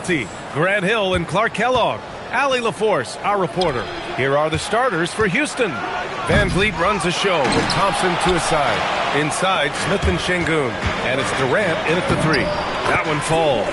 Schulte, Grant Hill, and Clark Kellogg. Allie LaForce, our reporter. Here are the starters for Houston. Van Vliet runs a show with Thompson to his side. Inside, Smith and Şengün. And it's Durant in at the 3. That one falls.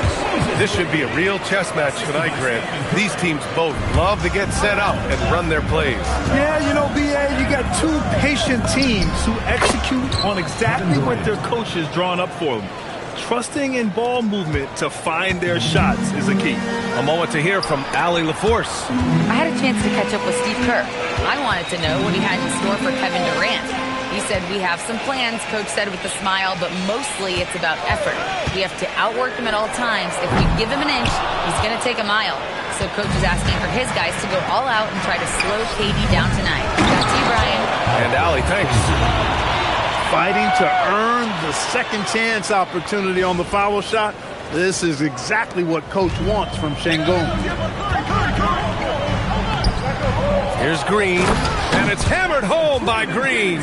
This should be a real chess match tonight, Grant. These teams both love to get set up and run their plays. Yeah, you know, B.A., you got two patient teams who execute on exactly what their coach has drawn up for them. Trusting in ball movement to find their shots is a key. A moment to hear from Allie LaForce. I had a chance to catch up with Steve Kerr. I wanted to know what he had in store for Kevin Durant. He said, we have some plans, Coach said with a smile, but mostly it's about effort. We have to outwork him at all times. If we give him an inch, he's going to take a mile. So Coach is asking for his guys to go all out and try to slow KD down tonight. Back to you, Brian. And Allie, thanks. Fighting to earn the second chance opportunity on the foul shot. This is exactly what Coach wants from Şengün. Here's Green, and it's hammered home by Green.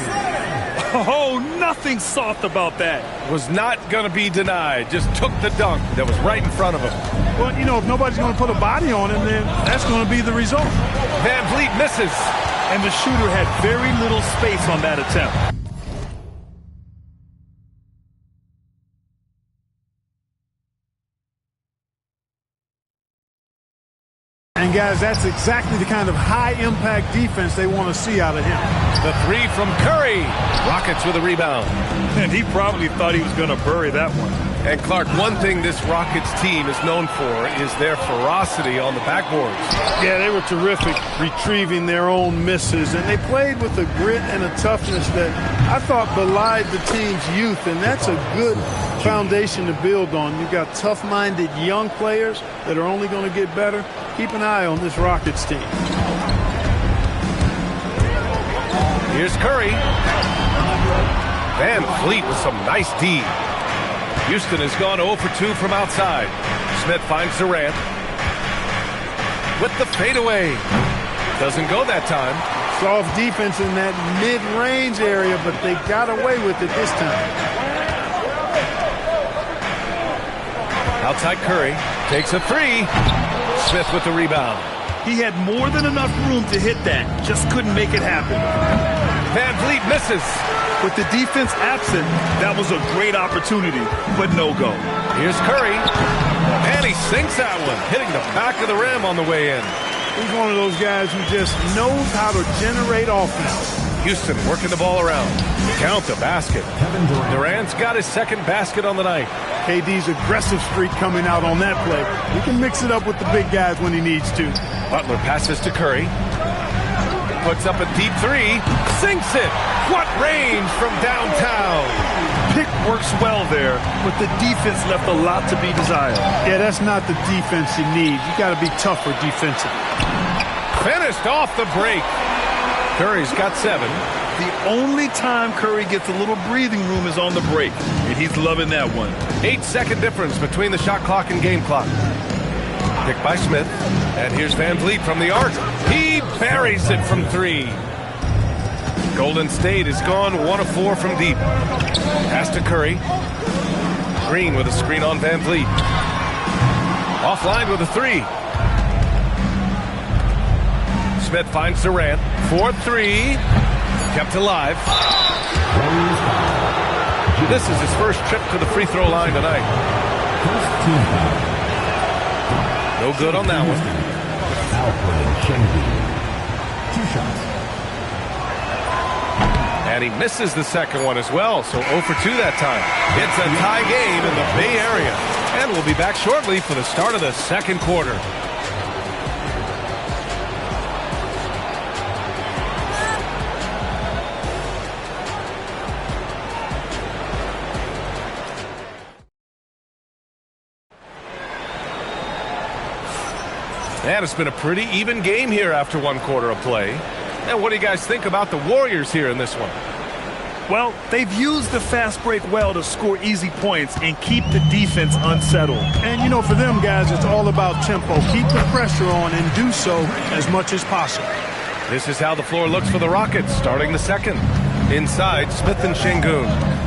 Oh, nothing soft about that. Was not going to be denied. Just took the dunk that was right in front of him. Well, you know, if nobody's going to put a body on him, then that's going to be the result. Van Vliet misses. And the shooter had very little space on that attempt. And, guys, that's exactly the kind of high-impact defense they want to see out of him. The 3 from Curry. Rockets with a rebound. And he probably thought he was going to bury that one. And, Clark, one thing this Rockets team is known for is their ferocity on the backboards. Yeah, they were terrific retrieving their own misses. And they played with a grit and a toughness that I thought belied the team's youth. And that's a good foundation to build on. You've got tough-minded young players that are only going to get better. Keep an eye on this Rockets team. Here's Curry. Van Vliet with some nice D. Houston has gone 0 for 2 from outside. Smith finds Durant. With the fadeaway. Doesn't go that time. Soft defense in that mid-range area, but they got away with it this time. Outside Curry. Takes a 3. Smith with the rebound. He had more than enough room to hit that. Just couldn't make it happen. Van Vliet misses. With the defense absent, that was a great opportunity, but no go. Here's Curry. And he sinks that one, hitting the back of the rim on the way in. He's one of those guys who just knows how to generate offense. Houston working the ball around. Count the basket. Durant's got his second basket on the night. KD's aggressive streak coming out on that play. He can mix it up with the big guys when he needs to. Butler passes to Curry. Puts up a deep 3. Sinks it. What range from downtown. Pick works well there, but the defense left a lot to be desired. Yeah, that's not the defense you need. You got to be tougher defensively. Finished off the break. Curry's got 7. The only time Curry gets a little breathing room is on the break, and he's loving that one. 8-second difference between the shot clock and game clock. Picked by Smith. And here's Van Vliet from the arc. He buries it from 3. Golden State has gone 1 of 4 from deep. Pass to Curry. Green with a screen on Van Vliet. Offline with a 3. Smith finds Durant. 4-3. Kept alive. This is his first trip to the free throw line tonight. No good on that one. And he misses the second one as well, so 0 for 2 that time. It's a tie game in the Bay Area. And we'll be back shortly for the start of the second quarter. And it's been a pretty even game here after 1 quarter of play. And what do you guys think about the Warriors here in this one? Well, they've used the fast break well to score easy points and keep the defense unsettled. And, you know, for them guys, it's all about tempo. Keep the pressure on and do so as much as possible. This is how the floor looks for the Rockets starting the second. Inside, Smith and Şengün.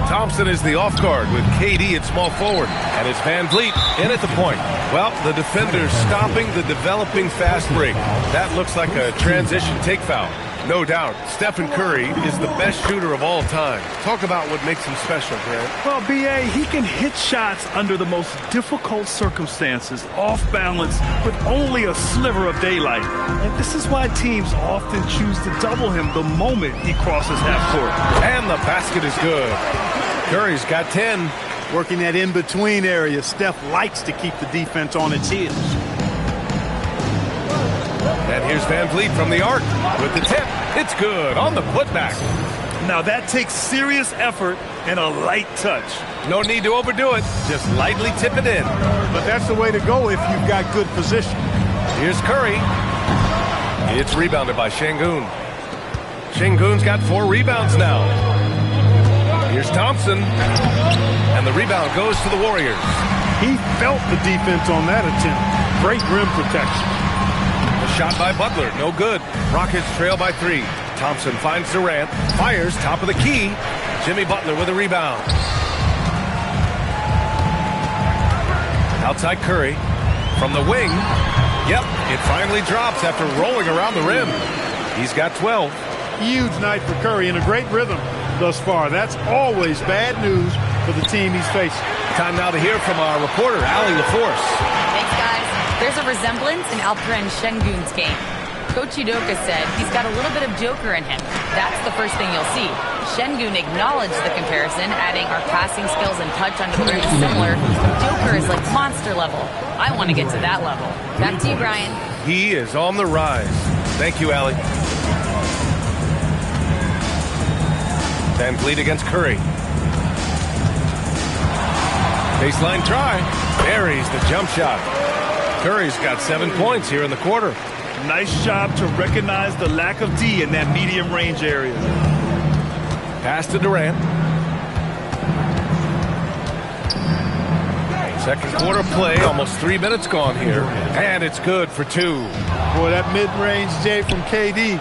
Thompson is the off guard with KD at small forward. And it's Van Vliet in at the point. Well, the defender's stopping the developing fast break. That looks like a transition take foul. No doubt, Stephen Curry is the best shooter of all time. Talk about what makes him special, Grant. Well, B.A., he can hit shots under the most difficult circumstances, off balance, with only a sliver of daylight. And this is why teams often choose to double him the moment he crosses half court. And the basket is good. Curry's got 10. Working that in-between area, Steph likes to keep the defense on its heels. And here's Van Vliet from the arc with the tip. It's good on the putback. Now that takes serious effort and a light touch. No need to overdo it. Just lightly tip it in. But that's the way to go if you've got good position. Here's Curry. It's rebounded by Şengün. Şengün's got 4 rebounds now. Here's Thompson. And the rebound goes to the Warriors. He felt the defense on that attempt. Great rim protection. A shot by Butler, no good. Rockets trail by 3. Thompson finds Durant, fires top of the key. Jimmy Butler with a rebound. Outside Curry from the wing. Yep, it finally drops after rolling around the rim. He's got 12. Huge night for Curry and a great rhythm thus far. That's always bad news for the team he's facing. Time now to hear from our reporter, Allie LaForce. Thanks, guys. There's a resemblance in Alperen Şengün's game. Coach Udoka said he's got a little bit of Joker in him. That's the first thing you'll see. Şengün acknowledged the comparison, adding our passing skills and touch under the rim is similar. Joker is like monster level. I want to get to that level. Back to you, Brian. He is on the rise. Thank you, Allie. Van Vliet against Curry. Baseline try. Buries the jump shot. Curry's got 7 points here in the quarter. Nice job to recognize the lack of D in that medium range area. Pass to Durant. Second quarter play, almost 3 minutes gone here. And it's good for 2. Boy, that mid-range J from KD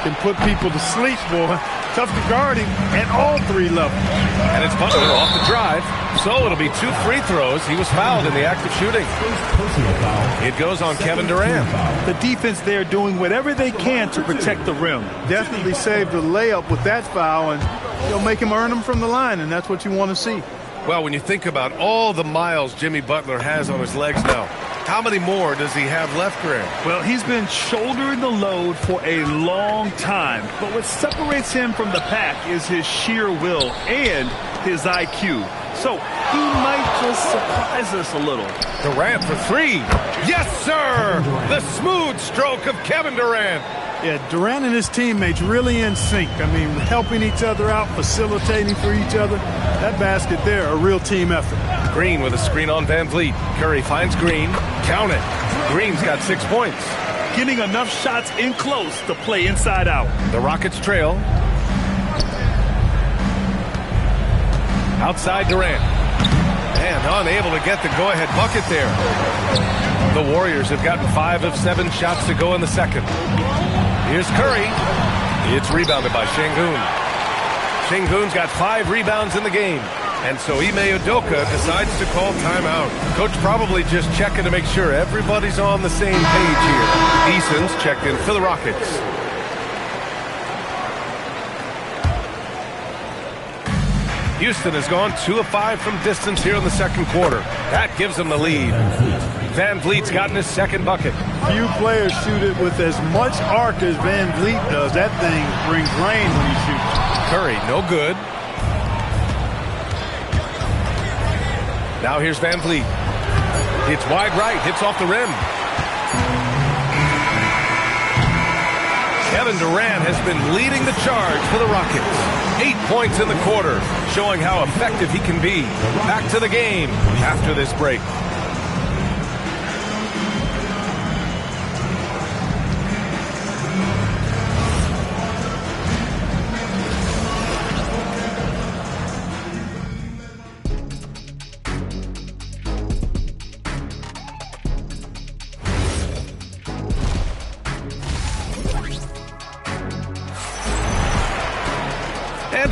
can put people to sleep, boy. Tough to guard him at all 3 levels. And it's Butler off the drive. So it'll be 2 free throws. He was fouled in the act of shooting. It goes on Kevin Durant. The defense there doing whatever they can to protect the rim. Definitely saved the layup with that foul, and you'll make him earn them from the line, and that's what you want to see. Well, when you think about all the miles Jimmy Butler has on his legs now, how many more does he have left, Grant? Well, he's been shouldering the load for a long time. But what separates him from the pack is his sheer will and his IQ. So he might just surprise us a little. Durant for 3. Yes, sir! The smooth stroke of Kevin Durant. Yeah, Durant and his teammates really in sync. I mean, helping each other out, facilitating for each other. That basket there, a real team effort. Green with a screen on Van Vliet. Curry finds Green. Count it. Green's got 6 points. Getting enough shots in close to play inside out. The Rockets trail. Outside Durant. And unable to get the go-ahead bucket there. The Warriors have gotten 5 of 7 shots to go in the second. Here's Curry. It's rebounded by Şengün. Şengün's got 5 rebounds in the game. And so Ime Udoka decides to call timeout. Coach probably just checking to make sure everybody's on the same page here. Eason's checked in for the Rockets. Houston has gone 2 of 5 from distance here in the second quarter. That gives them the lead. Van Vliet's gotten his second bucket. Few players shoot it with as much arc as Van Vliet does. That thing brings rain when he shoots. Curry, no good. Now here's Van Vliet. It's wide right, hits off the rim. Kevin Durant has been leading the charge for the Rockets. 8 points in the quarter, showing how effective he can be. Back to the game after this break.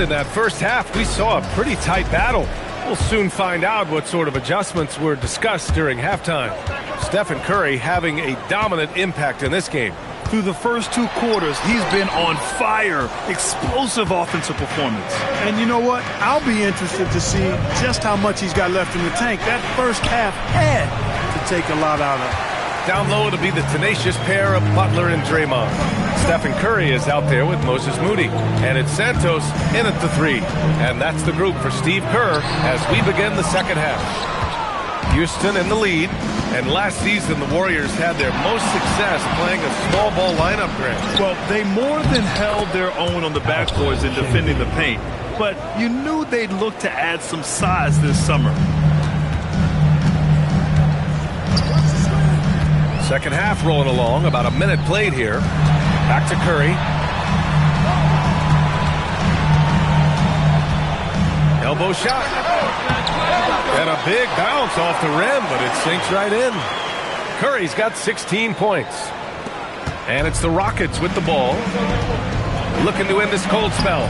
in that first half, we saw a pretty tight battle. We'll soon find out what sort of adjustments were discussed during halftime. Stephen Curry having a dominant impact in this game. Through the first 2 quarters, he's been on fire. Explosive offensive performance. And you know what? I'll be interested to see just how much he's got left in the tank. That first half had to take a lot out of it. Down low, it'll be the tenacious pair of Butler and Draymond. Stephen Curry is out there with Moses Moody. And it's Santos in at the 3. And that's the group for Steve Kerr as we begin the second half. Houston in the lead. And last season, the Warriors had their most success playing a small ball lineup, Grant. Well, they more than held their own on the backboards in defending the paint. But you knew they'd look to add some size this summer. Second half rolling along, about a minute played here. Back to Curry. Elbow shot. And a big bounce off the rim, but it sinks right in. Curry's got 16 points. And it's the Rockets with the ball. Looking to end this cold spell.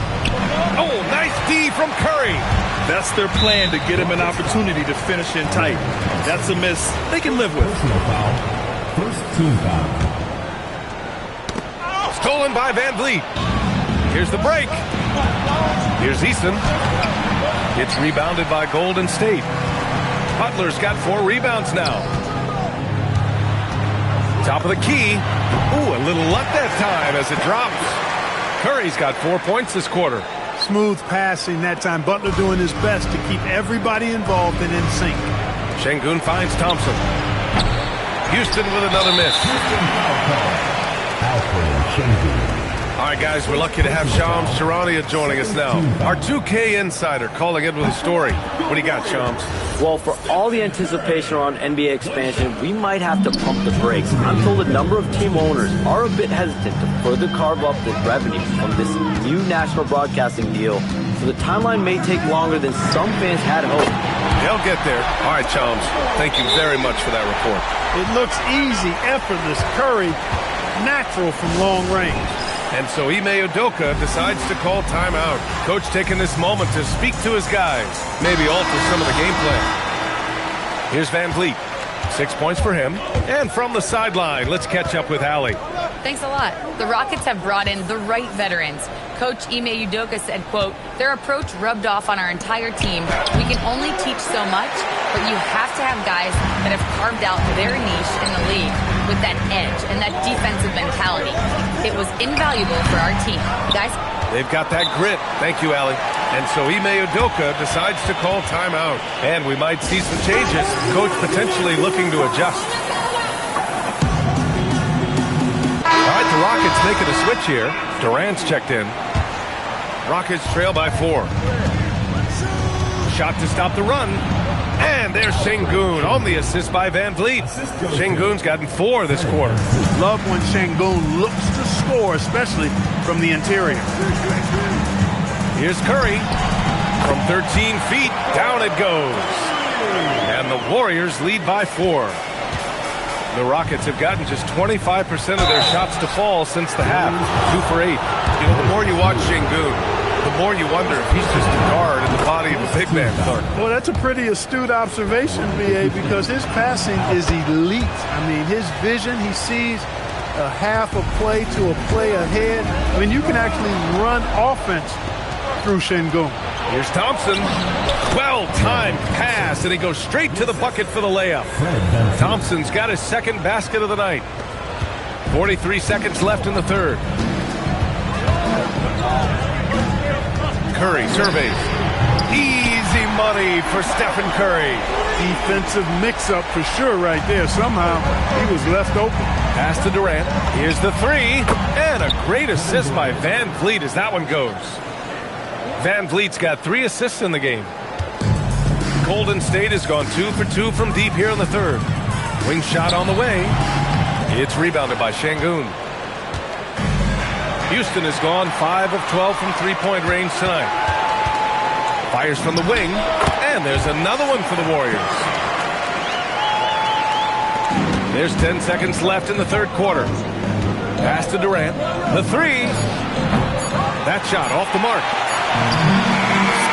Oh, nice D from Curry. That's their plan, to get him an opportunity to finish in tight. That's a miss they can live with. First team foul. Stolen by Van Vliet. Here's the break. Here's Eason. It's rebounded by Golden State. Butler's got 4 rebounds now. Top of the key. Ooh, a little luck that time as it drops. Curry's got 4 points this quarter. Smooth passing that time. Butler doing his best to keep everybody involved and in sync. Şengün finds Thompson. Houston with another miss. All right, guys, we're lucky to have Shams Charania joining us now. Our 2K insider calling in with a story. What do you got, Shams? Well, for all the anticipation around NBA expansion, we might have to pump the brakes. I'm told a number of team owners are a bit hesitant to further carve up the revenue from this new national broadcasting deal, so the timeline may take longer than some fans had hoped. They'll get there. All right, Shams, thank you very much for that report. It looks easy, effortless. Curry, natural from long range. And so Ime Udoka decides to call timeout. Coach taking this moment to speak to his guys, maybe alter some of the game plan. Here's Van Vliet. 6 points for him. And from the sideline, let's catch up with Allie. Thanks a lot. The Rockets have brought in the right veterans. Coach Ime Udoka said, quote, their approach rubbed off on our entire team. We can only teach so much, but you have to have guys that have carved out their niche in the league with that edge and that defensive mentality. It was invaluable for our team. Guys? They've got that grit. Thank you, Allie. And so Ime Udoka decides to call timeout. And we might see some changes. Coach potentially looking to adjust. All right, the Rockets making a switch here. Durant's checked in. Rockets trail by 4. Shot to stop the run. And there's Şengün on the assist by Van Vliet. Şengün's gotten 4 this quarter. Love when Şengün looks to score, especially from the interior. Here's Curry. From 13 feet, down it goes. And the Warriors lead by 4. The Rockets have gotten just 25% of their shots to fall since the half. 2 for 8. You know, the more you watch Şengün, the more you wonder if he's just a guard in the body of a big man. Well, that's a pretty astute observation, B.A., because his passing is elite. I mean, his vision, he sees a half a play to a play ahead. I mean, you can actually run offense through Şengün. Here's Thompson. Well-timed pass, and he goes straight to the bucket for the layup. Thompson's got his second basket of the night. 43 seconds left in the third. Curry surveys. Easy money for Stephen Curry. Defensive mix-up for sure right there. Somehow he was left open. Pass to Durant. Here's the 3. And a great assist by Van Vliet as that one goes. Van Vliet's got 3 assists in the game. Golden State has gone 2 for 2 from deep here in the third. Wing shot on the way. It's rebounded by Şengün. Houston has gone 5 of 12 from three-point range tonight. Fires from the wing, and there's another one for the Warriors. There's 10 seconds left in the third quarter. Pass to Durant. The 3. That shot off the mark.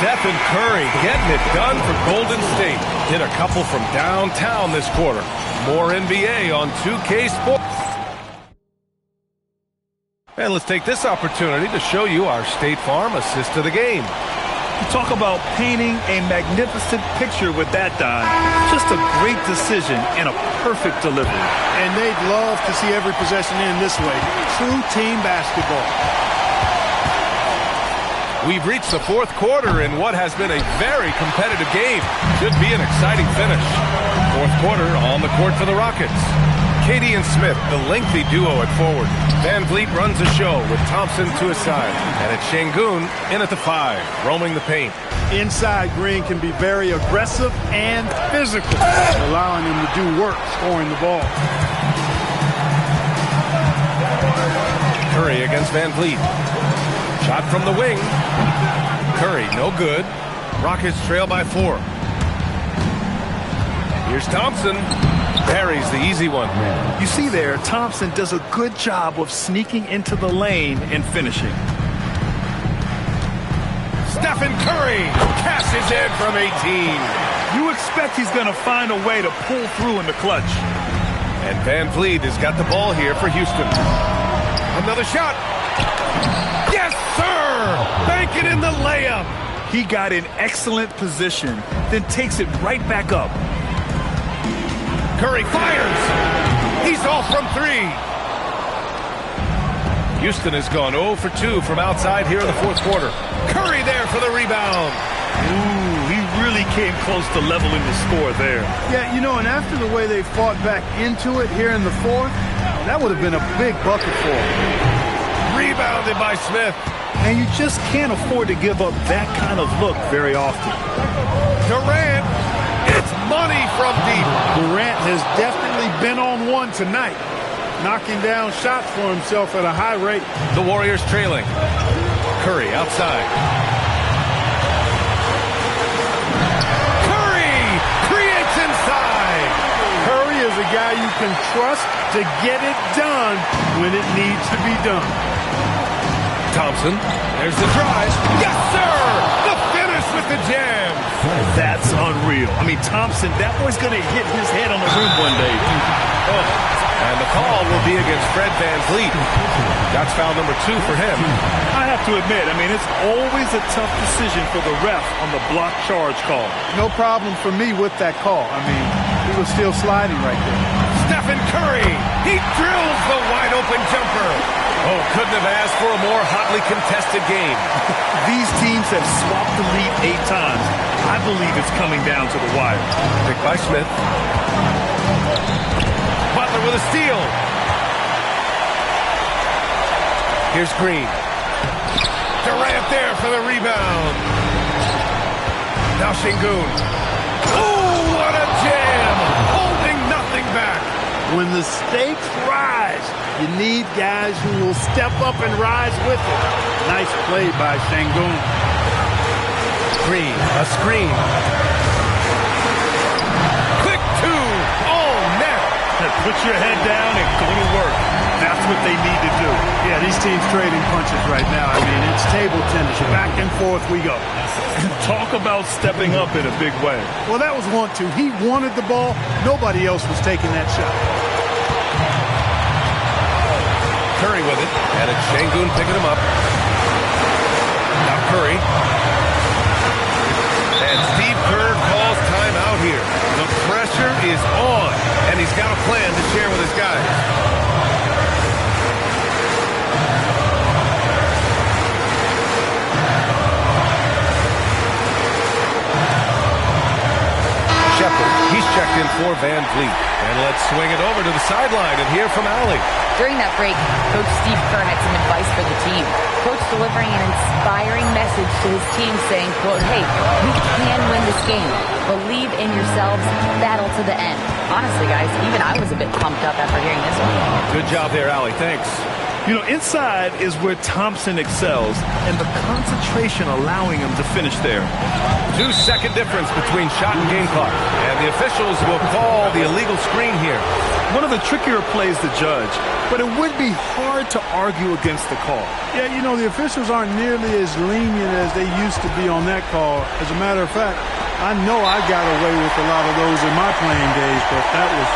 Stephen Curry getting it done for Golden State. Hit a couple from downtown this quarter. More NBA on 2K Sports. And let's take this opportunity to show you our State Farm assist of the game. You talk about painting a magnificent picture with that dime. Just a great decision and a perfect delivery. And they'd love to see every possession end this way. True team basketball. We've reached the fourth quarter in what has been a very competitive game. Should be an exciting finish. Fourth quarter on the court for the Rockets. Katie and Smith, the lengthy duo at forward. Van Vliet runs the show with Thompson to his side. And it's Şengün in at the 5, roaming the paint. Inside, Green can be very aggressive and physical, allowing him to do work scoring the ball. Curry against Van Vliet. Shot from the wing. Curry, no good. Rockets trail by 4. Here's Thompson. Parries the easy one. You see there, Thompson does a good job of sneaking into the lane and finishing. Stephen Curry cashes in from 18. You expect he's going to find a way to pull through in the clutch. And Van Vliet has got the ball here for Houston. Another shot. Yes, sir! Bank it in the layup. He got in excellent position, then takes it right back up. Curry fires. He's off from 3. Houston has gone 0 for 2 from outside here in the fourth quarter. Curry there for the rebound. Ooh, he really came close to leveling the score there. Yeah, you know, and after the way they fought back into it here in the fourth, that would have been a big bucket for him. Rebounded by Smith. And you just can't afford to give up that kind of look very often. Durant. It's money from deep. Durant has definitely been on one tonight, knocking down shots for himself at a high rate. The Warriors trailing. Curry outside. Curry creates inside. Curry is a guy you can trust to get it done when it needs to be done. Thompson, there's the drive. Yes, sir! The finish with the jam. That's unreal. I mean, Thompson, that boy's going to hit his head on the rim one day. Oh. And the call will be against Fred Van Vliet. That's foul number 2 for him. I have to admit, I mean, it's always a tough decision for the ref on the block charge call. No problem for me with that call. I mean, he was still sliding right there. Stephen Curry, he drills the wide open jumper. Oh, couldn't have asked for a more hotly contested game. These teams have swapped the lead 8 times. I believe it's coming down to the wire. Picked by Smith. Butler with a steal. Here's Green. Durant there for the rebound. Now Şengün. Oh, what a jam! Holding nothing back. When the stakes rise, you need guys who will step up and rise with it. Nice play by Şengün. Green, a screen. Quick 2. Oh, net. Put your head down and go to work. That's what they need to do. Yeah, these teams trading punches right now. I mean, it's table tennis. Back and forth we go. Talk about stepping up in a big way. Well, that was 1-2. He wanted the ball. Nobody else was taking that shot. Curry with it, and it's Şengün picking him up. Now Curry. And Steve Kerr calls timeout here. The pressure is on, and he's got a plan to share with his guys. Shepard, he's checked in for Van Vliet. And let's swing it over to the sideline and hear from Allie. During that break, Coach Steve Kerr had some advice for the team. Coach delivering an inspiring message to his team saying, quote, hey, we can win this game. Believe in yourselves. Battle to the end. Honestly, guys, even I was a bit pumped up after hearing this one. Good job there, Allie. Thanks. You know, inside is where Thompson excels, and the concentration allowing him to finish there. 2-second difference between shot and game clock. And the officials will call the illegal screen here. One of the trickier plays to judge, but it would be hard to argue against the call. Yeah, you know, the officials aren't nearly as lenient as they used to be on that call. As a matter of fact, I know I got away with a lot of those in my playing days, but that was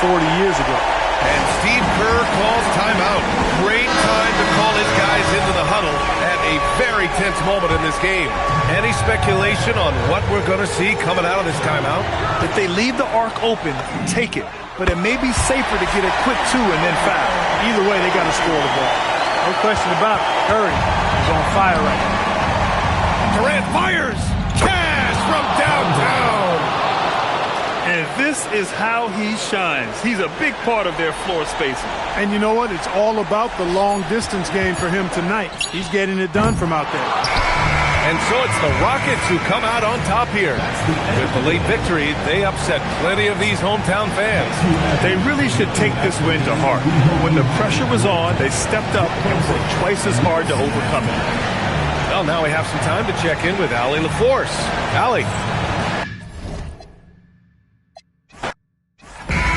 40 years ago. And Steve Kerr calls timeout. Great time to call his guys into the huddle at a very tense moment in this game. Any speculation on what we're going to see coming out of this timeout? If they leave the arc open, take it. But it may be safer to get a quick 2 and then foul. Either way, they got to score the ball. No question about it. Curry is on fire right now. Durant fires. Cash from downtown. And this is how he shines. He's a big part of their floor spacing. And you know what? It's all about the long distance game for him tonight. He's getting it done from out there. And so it's the Rockets who come out on top here. With the late victory, they upset plenty of these hometown fans. They really should take this win to heart. When the pressure was on, they stepped up and worked twice as hard to overcome it. Well, now we have some time to check in with Allie LaForce. Allie.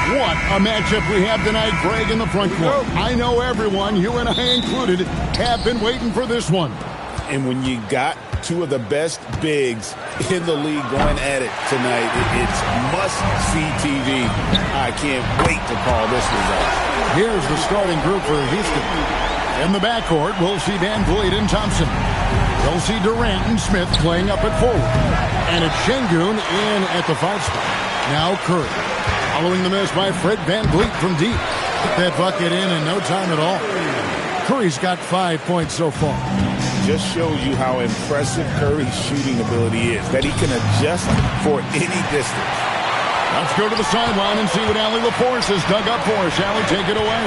What a matchup we have tonight, Greg, in the front court. I know everyone, you and I included, have been waiting for this one. And when you got two of the best bigs in the league going at it tonight, it's must-see TV. I can't wait to call this result. Here's the starting group for Houston. In the backcourt, we'll see Van Vliet and Thompson. We'll see Durant and Smith playing up at forward. And it's Şengün in at the 5 spot. Now Curry. Following the miss by Fred Van Vliet from deep. Put that bucket in no time at all. Curry's got 5 points so far. Just shows you how impressive Curry's shooting ability is, that he can adjust for any distance. Let's go to the sideline and see what Allie LaForce has dug up for us. Allie, take it away.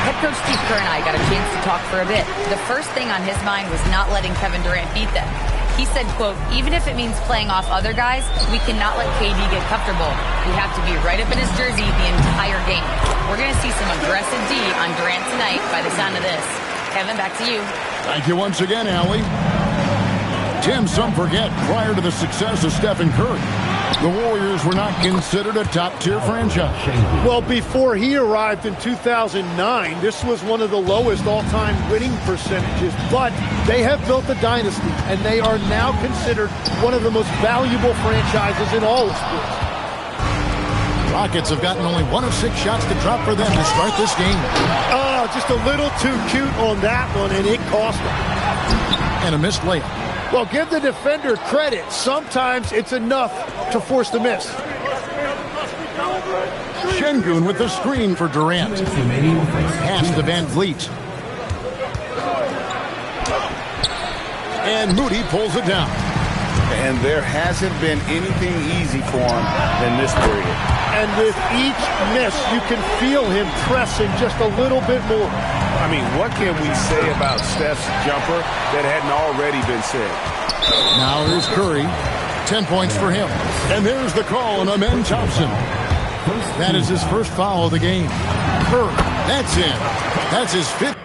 Head coach Steve Kerr and I got a chance to talk for a bit. The first thing on his mind was not letting Kevin Durant beat them. He said, quote, even if it means playing off other guys, we cannot let KD get comfortable. We have to be right up in his jersey the entire game. We're going to see some aggressive D on Durant tonight by the sound of this. Kevin, back to you. Thank you once again, Allie. Tim, some forget, prior to the success of Stephen Curry, the Warriors were not considered a top-tier franchise. Well, before he arrived in 2009, this was one of the lowest all-time winning percentages, but they have built a dynasty, and they are now considered one of the most valuable franchises in all of sports. Rockets have gotten only 1 of 6 shots to drop for them to start this game. Just a little too cute on that one, and it cost them. And a missed layup. Well, give the defender credit. Sometimes it's enough to force the miss. Şengün with the screen for Durant. Pass to Van Vliet. And Moody pulls it down. And there hasn't been anything easy for him in this period. And with each miss, you can feel him pressing just a little bit more. I mean, what can we say about Steph's jumper that hadn't already been said? Now here's Curry. 10 points for him. And there's the call on Amen Thompson. That is his first foul of the game. Curry, that's in. That's his 5th.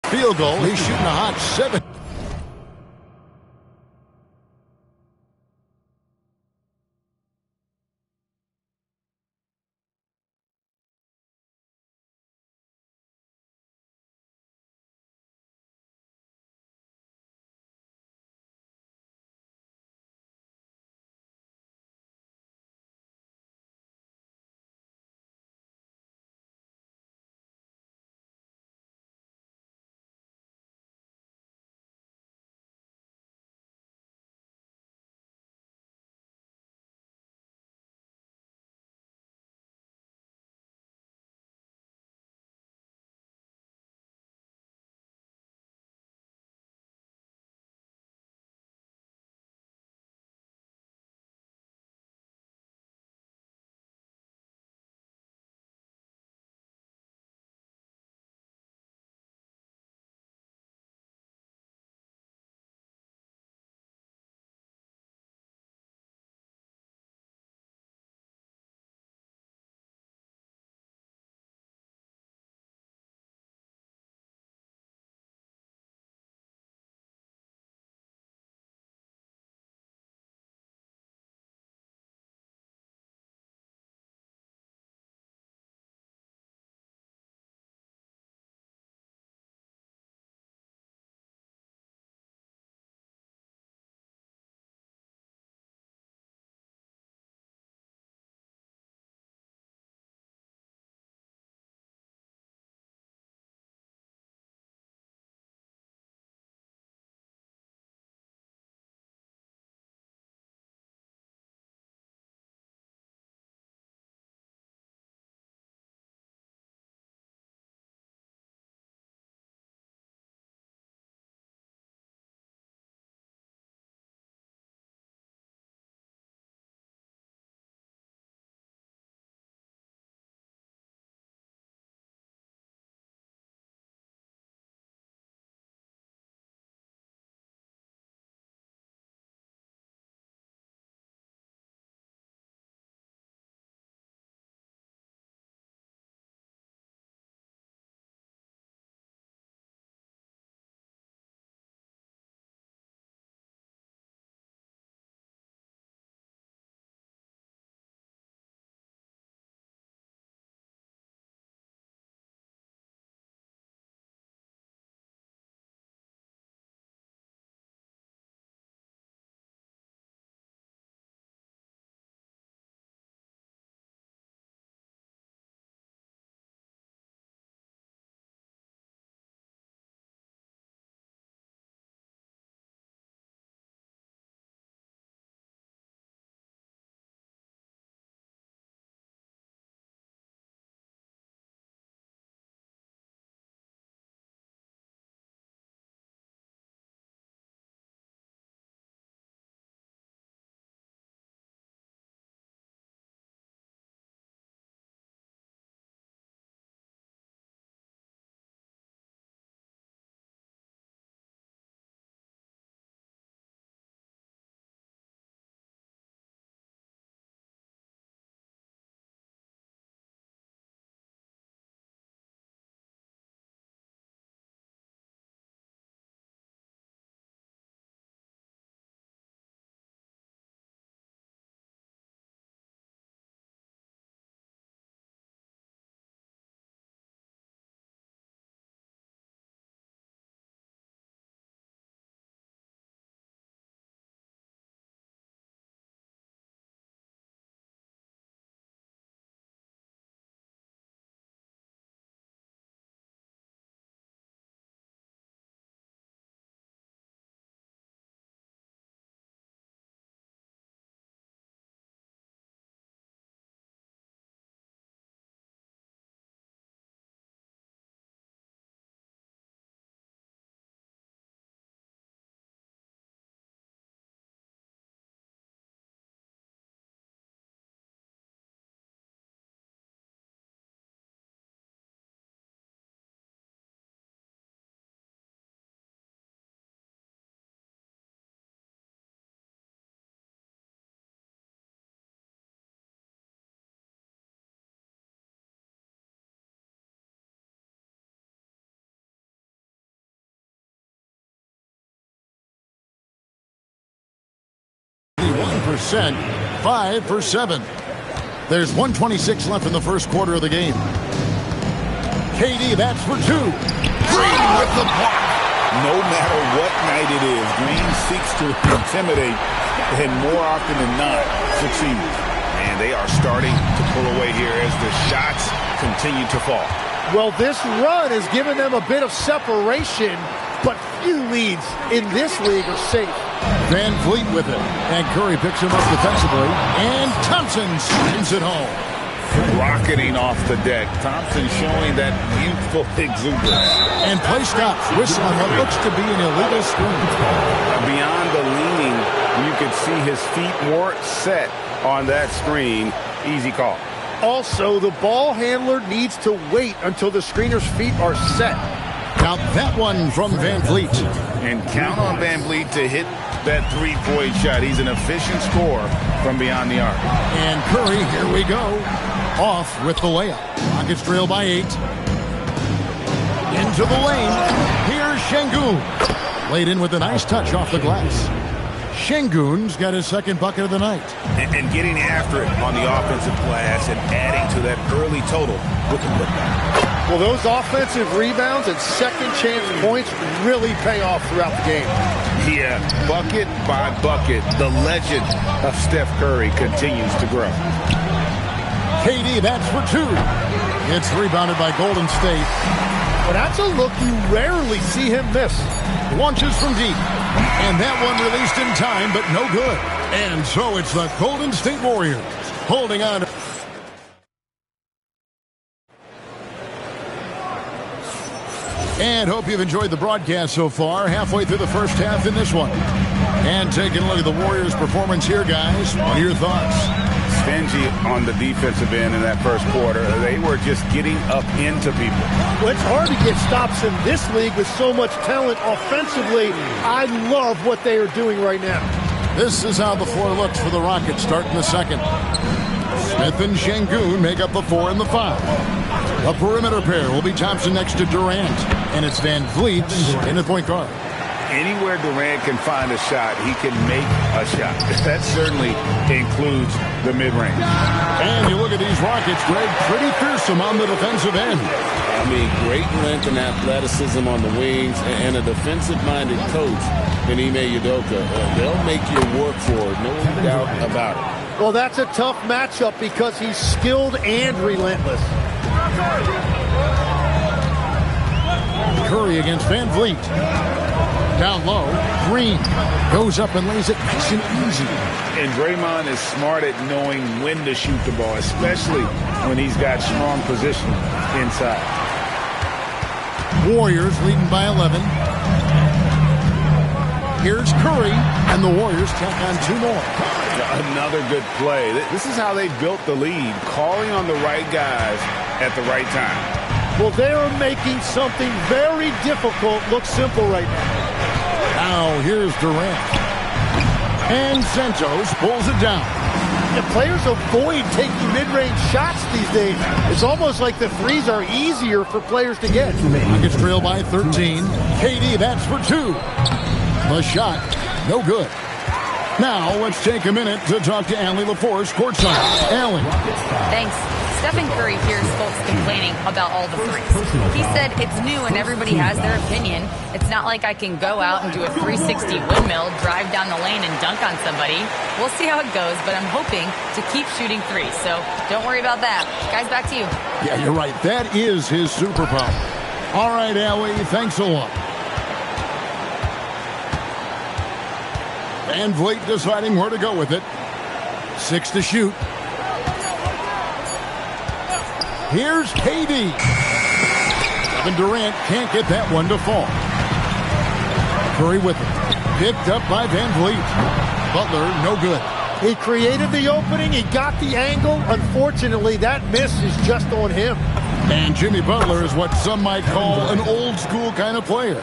Field goal. He's shooting a hot 7. 1%, 5 for 7. There's 1:26 left in the first quarter of the game. KD, that's for 2. Green with the block. No matter what night it is, Green seeks to intimidate and more often than not succeeds. And they are starting to pull away here as the shots continue to fall. Well, this run has given them a bit of separation, but few leads in this league are safe. Van Vliet with it, and Curry picks him up defensively, and Thompson slams it home. Rocketing off the deck. Thompson showing that youthful exuberance. And play stops. Whistle on what looks to be an illegal screen. Beyond the leaning, you could see his feet more set on that screen. Easy call. Also, the ball handler needs to wait until the screener's feet are set. Now that one from Van Vliet. And count on Van Vliet to hit that three-point shot. He's an efficient scorer from beyond the arc. And Curry, here we go. Off with the layup. Rockets trail by 8. Into the lane. Here's Şengün. Laid in with a nice touch off the glass. Şengün's got his second bucket of the night. And getting after it on the offensive glass and adding to that early total with the putback. Well, those offensive rebounds and second chance points really pay off throughout the game. Yeah, bucket by bucket, the legend of Steph Curry continues to grow. KD, that's for 2. It's rebounded by Golden State. Well, that's a look you rarely see him miss. Launches from deep. And that one released in time, but no good. And so it's the Golden State Warriors holding on. And hope you've enjoyed the broadcast so far. Halfway through the first half in this one. And taking a look at the Warriors' performance here, guys. What are your thoughts? Stingy on the defensive end in that first quarter. They were just getting up into people. Well, it's hard to get stops in this league with so much talent offensively. I love what they are doing right now. This is how the floor looks for the Rockets starting the second. Smith and Şengün make up the 4 and the 5. The perimeter pair will be Thompson next to Durant. And it's Van Vliet in the point guard. Anywhere Durant can find a shot, he can make a shot. That certainly includes the mid-range. And you look at these Rockets, Greg, pretty fearsome on the defensive end. I mean, great length and athleticism on the wings, and a defensive-minded coach in Ime Udoka. They'll make you work for it, no doubt about it. Well, that's a tough matchup because he's skilled and relentless. Curry against Van Vliet. Down low, Green goes up and lays it nice and easy. And Draymond is smart at knowing when to shoot the ball, especially when he's got strong position inside. Warriors leading by 11. Here's Curry, and the Warriors tack on 2 more. Another good play. This is how they built the lead, calling on the right guys at the right time. Well, they are making something very difficult look simple right now. Now here's Durant. And Santos pulls it down. The players avoid taking mid-range shots these days. It's almost like the threes are easier for players to get. Rockets trail by 13. KD, that's for 2. The shot, no good. Now let's take a minute to talk to Allie LaForce courtside. Allie. Thanks. Stephen Curry hears folks complaining about all the threes. He said it's new and everybody has their opinion. It's not like I can go out and do a 360 windmill, drive down the lane and dunk on somebody. We'll see how it goes, but I'm hoping to keep shooting threes. So don't worry about that. Guys, back to you. Yeah, you're right. That is his superpower. All right, Allie, thanks a lot. Van Vliet deciding where to go with it. 6 to shoot. Here's KD. Kevin Durant can't get that one to fall. Curry with it. Picked up by Van Vliet. Butler, no good. He created the opening. He got the angle. Unfortunately, that miss is just on him. And Jimmy Butler is what some might call an old school kind of player.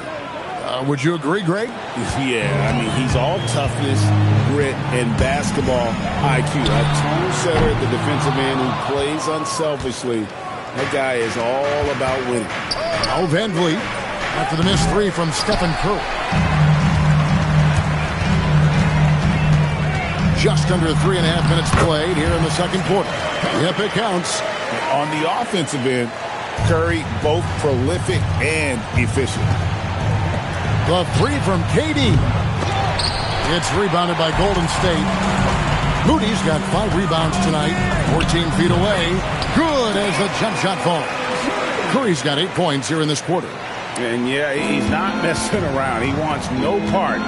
Would you agree, Greg? Yeah, I mean, he's all toughness, grit, and basketball IQ. A tone setter at the defensive end who plays unselfishly. That guy is all about winning. Now Van Vliet after the missed 3 from Stephen Curry. just under 3.5 minutes played here in the second quarter. Yep, it counts. On the offensive end, Curry both prolific and efficient. The three from KD. It's rebounded by Golden State. Moody's got 5 rebounds tonight, 14 feet away. Good as the jump shot falls. Curry's got 8 points here in this quarter. And yeah, he's not messing around. He wants no part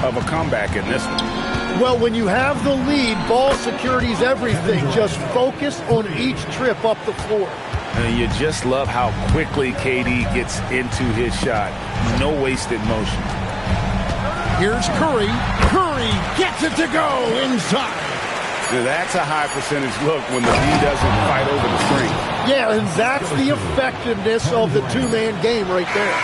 of a comeback in this one. Well, when you have the lead, ball security is everything. Just focus on each trip up the floor. And you just love how quickly KD gets into his shot. No wasted motion. Here's Curry. Curry gets it to go inside. So that's a high percentage look when the D doesn't fight over the screen. Yeah, and that's the effectiveness of the two-man game right there.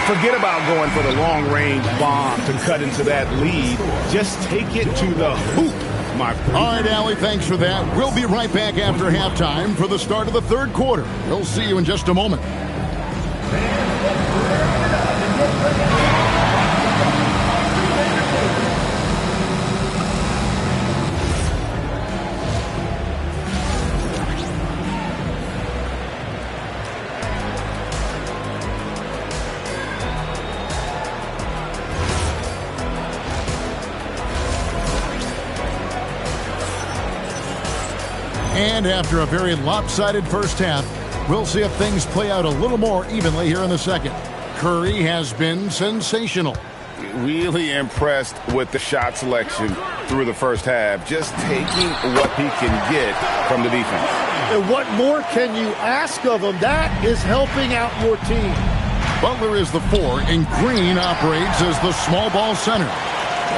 Forget about going for the long-range bomb to cut into that lead. Just take it to the hoop, my friend. All right, Allie, thanks for that. We'll be right back after halftime for the start of the third quarter. We'll see you in just a moment. And after a very lopsided first half, we'll see if things play out a little more evenly here in the second. Curry has been sensational. Really impressed with the shot selection through the first half, just taking what he can get from the defense. And what more can you ask of him? That is helping out your team. Butler is the 4, and Green operates as the small ball center.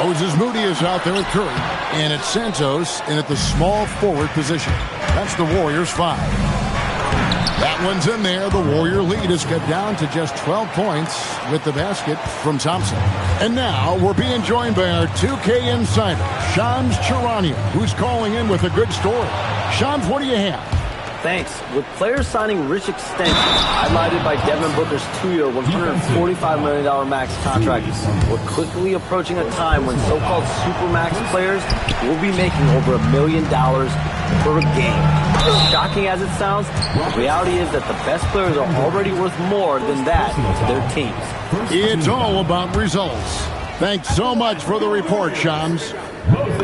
Moses Moody is out there with Curry, and it's Santos in at the small forward position. That's the Warriors' 5. That one's in there. The Warrior lead is cut down to just 12 points with the basket from Thompson. And now we're being joined by our 2K insider, Shams Charania, who's calling in with a good story. Shams, what do you have? Thanks. With players signing rich extensions, highlighted by Devin Booker's 2-year, $145 million max contract, we're quickly approaching a time when so-called supermax players will be making over $1 million per game. As shocking as it sounds, the reality is that the best players are already worth more than that to their teams. It's all about results. Thanks so much for the report, Shams.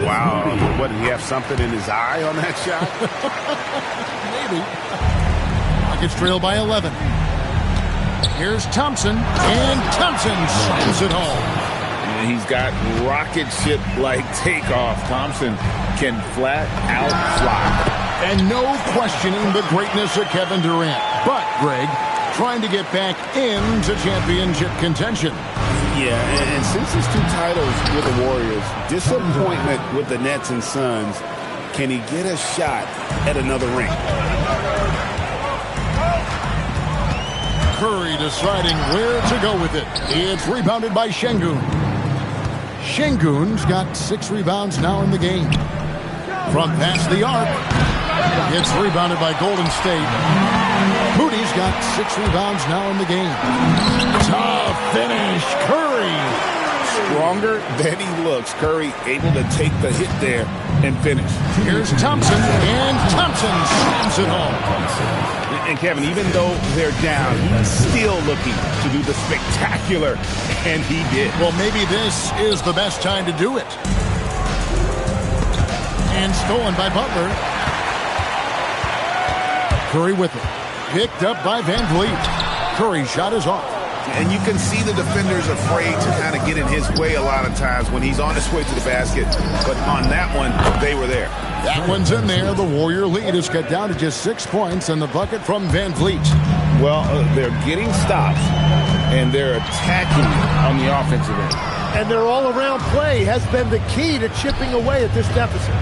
Wow. What, did he have something in his eye on that shot? Maybe. Rockets trail by 11. Here's Thompson, and Thompson slams it home. And he's got rocket ship-like takeoff. Thompson can flat out fly. And no questioning the greatness of Kevin Durant. But, Greg, trying to get back into championship contention. Yeah, and since his 2 titles with the Warriors, disappointment with the Nets and Suns, can he get a shot at another ring? Curry deciding where to go with it. It's rebounded by Şengün. Şengün's got 6 rebounds now in the game. From past the arc, it's rebounded by Golden State. Moody's got 6 rebounds now in the game. Tough finish, Curry. Stronger than he looks. Curry able to take the hit there and finish. Here's Thompson, and Thompson slams it home. And Kevin, even though they're down, he's still looking to do the spectacular, and he did. Well, maybe this is the best time to do it. And stolen by Butler. Curry with it. Picked up by Van Vliet. Curry's shot is off. And you can see the defenders afraid to kind of get in his way a lot of times when he's on his way to the basket. But on that one, they were there. That one's in there. The Warrior lead is cut down to just 6 points, and the bucket from Van Vliet. Well, they're getting stops, and they're attacking on the offensive end. And their all-around play has been the key to chipping away at this deficit.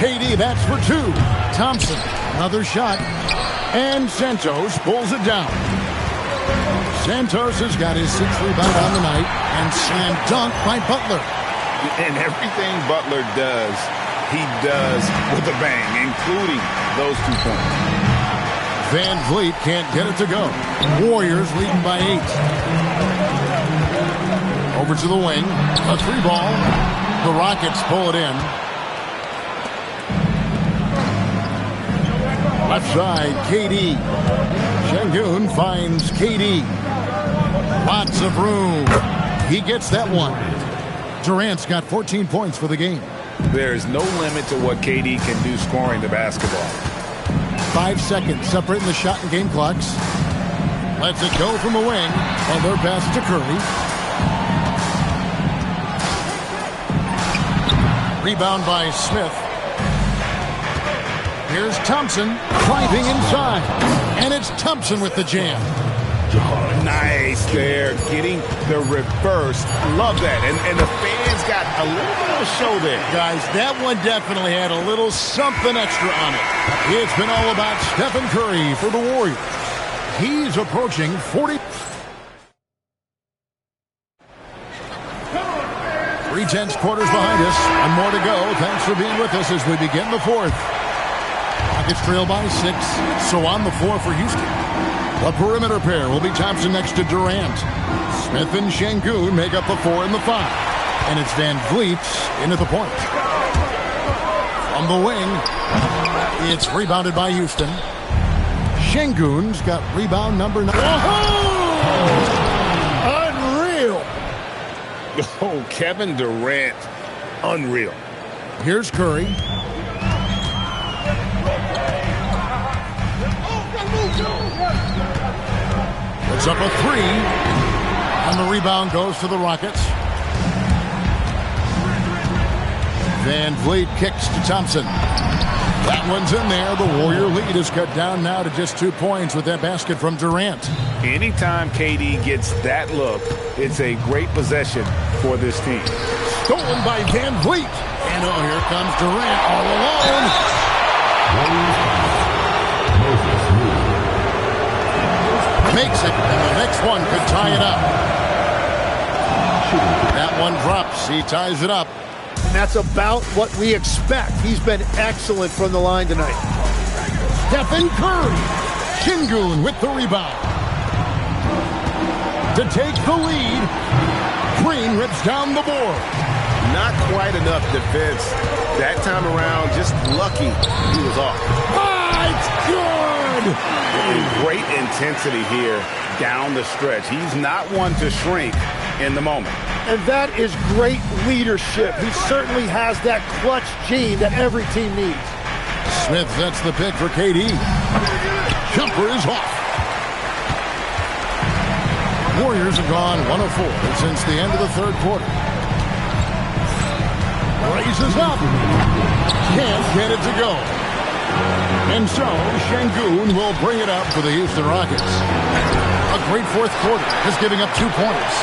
KD, that's for 2. Thompson, another shot. And Santos pulls it down. Santos has got his 6th rebound on the night and slam dunk by Butler. And everything Butler does, he does with a bang, including those 2 points. Van Vliet can't get it to go. Warriors leading by 8. Over to the wing. A 3 ball. The Rockets pull it in. Left side, KD. Şengün finds KD. Lots of room. He gets that one. Durant's got 14 points for the game. There's no limit to what KD can do scoring the basketball. 5 seconds separating the shot and game clocks. Lets it go from the wing. Other pass to Curry. Rebound by Smith. Here's Thompson driving inside. And it's Thompson with the jam. Nice there, getting the reverse. Love that. And the fans got a little bit of a show there. Guys, that one definitely had a little something extra on it. It's been all about Stephen Curry for the Warriors. He's approaching 40. 3/10 quarters behind us, and more to go. Thanks for being with us as we begin the fourth. Rockets trail by 6, so on the floor for Houston. The perimeter pair will be Thompson next to Durant. Smith and Şengün make up the 4 and the 5. And it's Van Vliet into the point. From the wing, it's rebounded by Houston. Şengün's got rebound number 9. Unreal. Oh, Kevin Durant. Unreal. Here's Curry. Puts up a 3. And the rebound goes to the Rockets. Van Vliet kicks to Thompson. That one's in there. The Warrior lead is cut down now to just 2 points with that basket from Durant. Anytime KD gets that look, it's a great possession for this team. Stolen by Van Vliet. And oh, here comes Durant all alone. Makes it, and the next one could tie it up. That one drops. He ties it up. And that's about what we expect. He's been excellent from the line tonight. Stephen Curry. Şengün with the rebound. To take the lead. Green rips down the board. Not quite enough defense that time around. Just lucky he was off. It's good. Great intensity here down the stretch. He's not one to shrink in the moment. And that is great leadership. He certainly has that clutch gene that every team needs. Smith sets the pick for KD. Jumper is off. Warriors have gone 1 of 4 since the end of the third quarter. Raises up. Can't get it to go. And so, Şengün will bring it up for the Houston Rockets. A great fourth quarter, just giving up 2 points.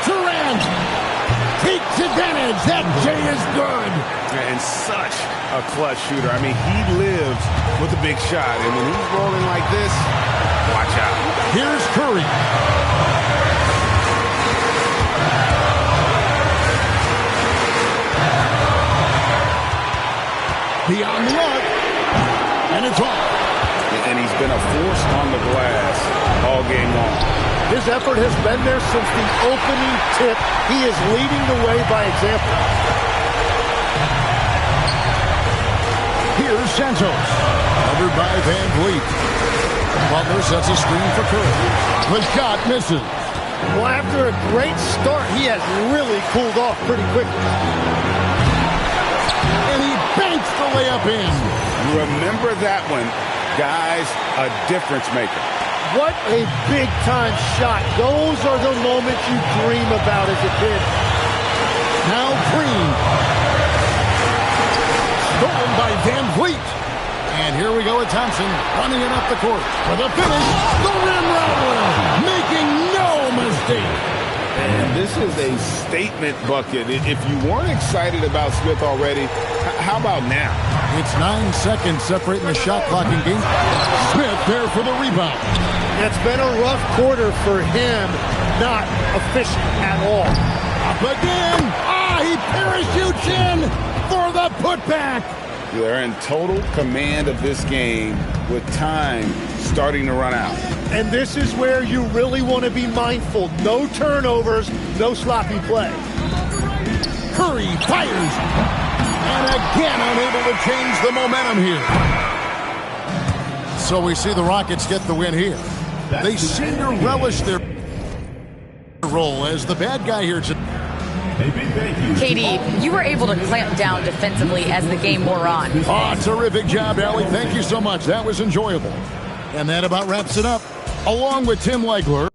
Durant takes advantage. That J is good. And such a clutch shooter. I mean, he lives with a big shot. And when he's rolling like this, watch out. Here's Curry. Beyond the arc. And it's off. And he's been a force on the glass all game long. His effort has been there since the opening tip. He is leading the way by example. Here's Santos. Covered by Van Vliet. Butler sets a screen for Curry. The shot misses. Well, after a great start, he has really cooled off pretty quickly. And he banks the layup in. Remember that one. Guys, a difference maker. What a big-time shot. Those are the moments you dream about as a kid. Now Green. Stolen by Van Vliet. And here we go with Thompson running it up the court. For the finish, the rim rattler, making no mistake. And this is a statement bucket. If you weren't excited about Smith already, how about now? It's 9 seconds separating the shot clock in game. Smith there for the rebound. It's been a rough quarter for him. Not efficient at all. Up again. He parachutes in for the putback. They're in total command of this game with time starting to run out. And this is where you really want to be mindful. No turnovers, no sloppy play. Curry fires. And again, unable to change the momentum here. So we see the Rockets get the win here. They seem to relish their role as the bad guy here today. KD, you were able to clamp down defensively as the game wore on. Oh, terrific job, Allie. Thank you so much. That was enjoyable. And that about wraps it up. Along with Tim Legler.